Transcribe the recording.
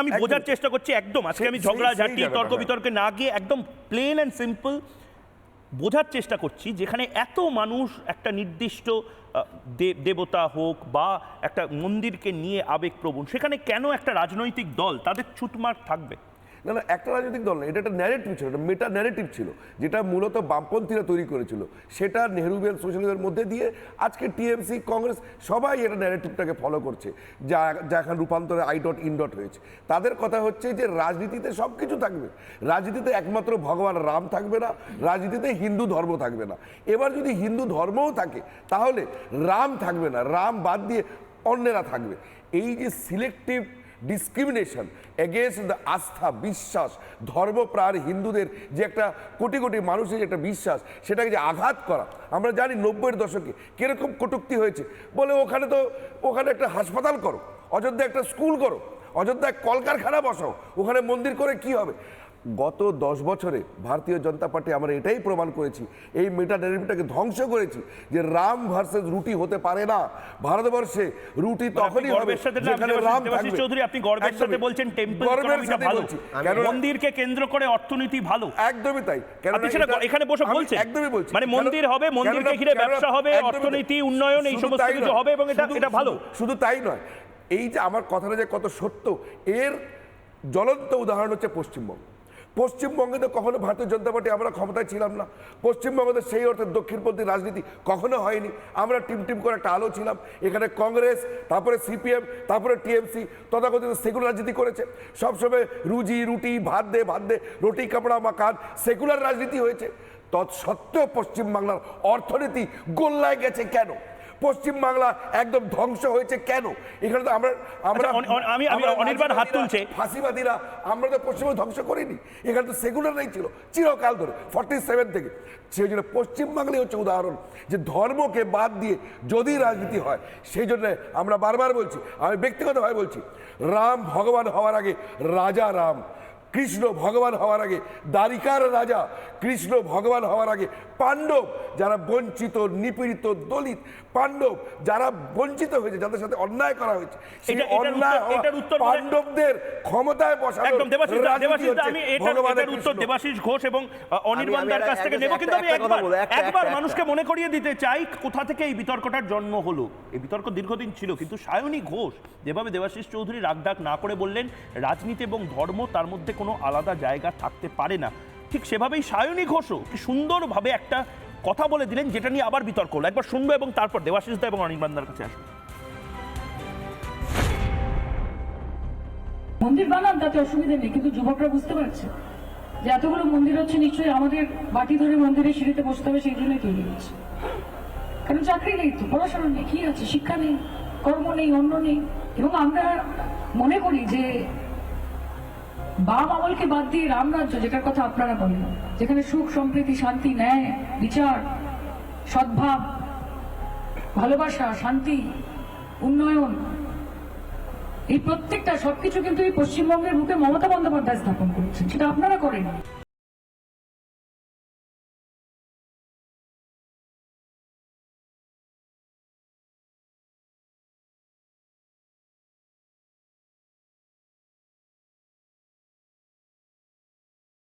আমি বোঝার চেষ্টা করছি একদম আজকে আমি ঝগড়াঝাটি তর্ক বিতর্কে না গিয়ে একদম প্লেন অ্যান্ড সিম্পল বোঝার চেষ্টা করছি, যেখানে এত মানুষ একটা নির্দিষ্ট দেবতা হোক বা একটা মন্দিরকে নিয়ে আবেগপ্রবণ, সেখানে কেন একটা রাজনৈতিক দল তাদের ছুটমার্ক থাকবে? না না, একটা রাজনৈতিক দল না, এটা একটা ন্যারেটিভ ছিল, একটা মেটা ন্যারেটিভ ছিল, যেটা মূলত বামপন্থীরা তৈরি করেছিল। সেটা নেহরুভিয়ান সোশ্যালিজমের মধ্যে দিয়ে আজকে টিএমসি, কংগ্রেস সবাই এটা ন্যারেটিভটাকে ফলো করছে, যা এখন রূপান্তরে .in হয়েছে। তাদের কথা হচ্ছে যে রাজনীতিতে সব কিছু থাকবে, রাজনীতিতে একমাত্র ভগবান রাম থাকবে না, রাজনীতিতে হিন্দু ধর্ম থাকবে না। এবার যদি হিন্দু ধর্মও থাকে তাহলে রাম থাকবে না, রাম বাদ দিয়ে অন্যেরা থাকবে। এই যে সিলেক্টিভ ডিসক্রিমিনেশন এগেনস্ট দ্য আস্থা, বিশ্বাস, ধর্মপ্রাণ হিন্দুদের যে একটা কোটি কোটি মানুষের যে একটা বিশ্বাস, সেটাকে যে আঘাত করা, আমরা জানি 90-এর দশকে কিরকম কটূক্তি হয়েছে। বলে ওখানে একটা হাসপাতাল করো, অযোধ্যায় একটা স্কুল করো, অযোধ্যায় কলকারখানা বসাও, ওখানে মন্দির করে কি হবে? গত 10 বছরে ভারতীয় জনতা পার্টি আমরা এটাই প্রমাণ করেছি, এই মেটা ন্যারেটিভটাকে ধ্বংস করেছি, যে রাম ভার্সেস রুটি হতে পারে না। ভারতবর্ষে রুটি তখনই হবে যেখানে রাম থাকবে। চৌধুরী, আপনি গর্বের সাথে বলছেন টেম্পল ইকোনমিটা ভালো, মন্দিরকে কেন্দ্র করে অর্থনীতি ভালো। একদমই তাই। আপনি সেটা এখানে বসে বলছেন? একদমই বলছি, মানে মন্দির হবে, মন্দিরকে ঘিরে ব্যবসা হবে, অর্থনীতি উন্নয়ন, এই সমস্ত কিছু হবে এবং এটা ভালো। শুধু তাই নয়, এই যে আমার কথাটা যে কত সত্য, এর জ্বলন্ত উদাহরণ হচ্ছে পশ্চিমবঙ্গ। পশ্চিমবঙ্গে তো কখনো ভারতীয় জনতা পার্টি আমরা ক্ষমতায় ছিলাম না, পশ্চিমবঙ্গে সেই অর্থে দক্ষিণপন্থী রাজনীতি কখনো হয়নি। আমরা টিম করে একটা আলো ছিলাম। এখানে কংগ্রেস, তারপরে সিপিএম, তারপরে টিএমসি তথাকথিত সেকুলার রাজনীতি করেছে। সবসময় রুটি ভাত দে রুটি কাপড়া মাকান, সেকুলার রাজনীতি হয়েছে। তৎসত্ত্বেও পশ্চিমবাংলার অর্থনীতি গোল্লায় গেছে কেন? পশ্চিমবাংলা একদম ধ্বংস হয়েছে কেন? এখানে তো অনির্বাণ হাত তুলছে, ফাঁসিবাদীরা আমরা তো পশ্চিমবঙ্গ ধ্বংস করিনি, এখানে তো সেকুলার নাই ছিল চিরকাল ধরে 47 থেকে। সেই জন্য পশ্চিমবাংলায় হচ্ছে উদাহরণ, যে ধর্মকে বাদ দিয়ে যদি রাজনীতি হয়, সেই জন্য আমরা বারবার বলছি, আমি ব্যক্তিগতভাবে বলছি, রাম ভগবান হওয়ার আগে রাজা রাম, কৃষ্ণ ভগবান হওয়ার আগে দ্বারিকার রাজা, কৃষ্ণ ভগবান হওয়ার আগে পাণ্ডব, যারা বঞ্চিত, নিপীড়িত, দলিত, পাণ্ডব যারা বঞ্চিত হয়েছে, যাদের সাথে অন্যায় করা হয়েছে, সেই অন্যায় পাণ্ডবদের ক্ষমতায় বসানোর আমি এটার উত্তর দেবাশিস ঘোষ এবং অনির্বাণ দার কাছ থেকে নেব। কিন্তু আমি একবার মানুষকে মনে করিয়ে দিতে চাই কোথা থেকে এই বিতর্কটার জন্ম হলো। এই বিতর্ক দীর্ঘদিন ছিল, কিন্তু সায়নী ঘোষ যেভাবে দেবাশিস চৌধুরী রাগঢাক না করে বললেন রাজনীতি এবং ধর্ম তার মধ্যে কোনো আলাদা জায়গা থাকতে পারে না, ঠিক সেভাবেই সায়নী ঘোষও কি সুন্দরভাবে একটা কথা বলে দিলেন, যেটা নিয়ে আবার বিতর্ক হলো। একবার শুনবো এবং তারপর দেবাশিস দা এবং অনির্বাণদার কাছে আসবো। মন্দির বানান, তাতে অসুবিধা নেই, কিন্তু যুবকরা বুঝতে পারছে যে এতগুলো মন্দির হচ্ছে নিশ্চয়ই আমাদের বাটি ধরে মন্দিরের সিঁড়িতে বসতে হবে, সেই জন্যই তৈরি হচ্ছে। কারণ চাকরি নেই, তো পড়াশোনা নেই, কি আছে, শিক্ষা নেই, কর্ম নেই, অন্য নেই। এবং আমরা মনে করি যে বাম আমলকে বাদ দিয়ে রামরাজ্য, যেটার কথা আপনারা বলেন, যেখানে সুখ, সম্প্রীতি, শান্তি, ন্যায়, বিচার, সদ্ভাব, ভালোবাসা, শান্তি, উন্নয়ন, এই প্রত্যেকটা সবকিছু কিন্তু এই পশ্চিমবঙ্গের বুকে মমতা বন্দ্যোপাধ্যায় স্থাপন করেছেন, সেটা আপনারা করেন।